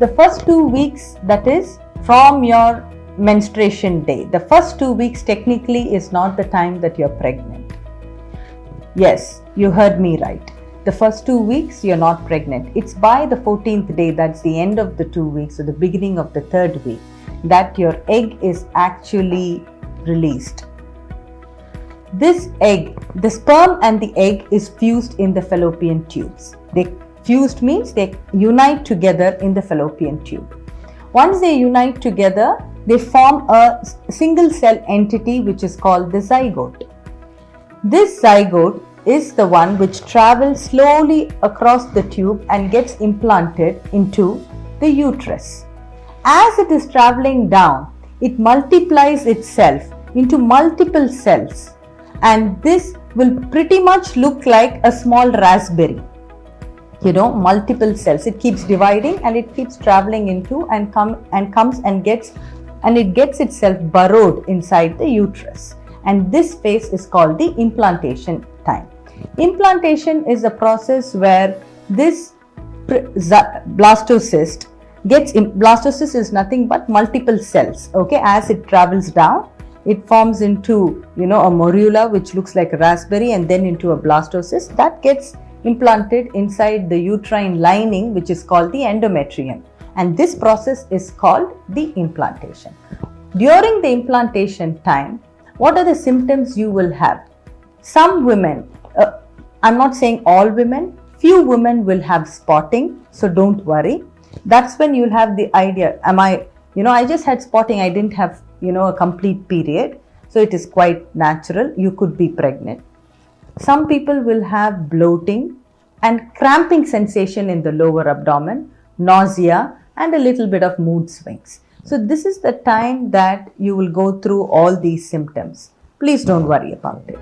the first 2 weeks, that is from your menstruation day, the first 2 weeks technically is not the time that you're pregnant. Yes, you heard me right. The first 2 weeks you're not pregnant. It's by the 14th day, that's the end of the 2 weeks or the beginning of the 3rd week, that your egg is actually released. This egg, the sperm and the egg is fused in the fallopian tubes. They fused means they unite together in the fallopian tube. Once they unite together, they form a single cell entity which is called the zygote. This zygote is the one which travels slowly across the tube and gets implanted into the uterus. As it is traveling down, it multiplies itself into multiple cells, and this will pretty much look like a small raspberry. Multiple cells. It keeps dividing and it keeps traveling into and comes and it gets itself burrowed inside the uterus. And this phase is called the implantation time. Implantation is a process where this blastocyst blastocyst is nothing but multiple cells. As it travels down, it forms into a morula which looks like a raspberry, and then into a blastocyst that gets implanted inside the uterine lining, which is called the endometrium, and this process is called the implantation. During the implantation time, what are the symptoms you will have? Some women, I'm not saying all women, few women will have spotting, so don't worry. That's when you'll have the idea, I just had spotting, I didn't have a complete period, so it is quite natural, you could be pregnant. Some people will have bloating and cramping sensation in the lower abdomen, nausea, and a little bit of mood swings. So this is the time that you will go through all these symptoms. Please don't worry about it.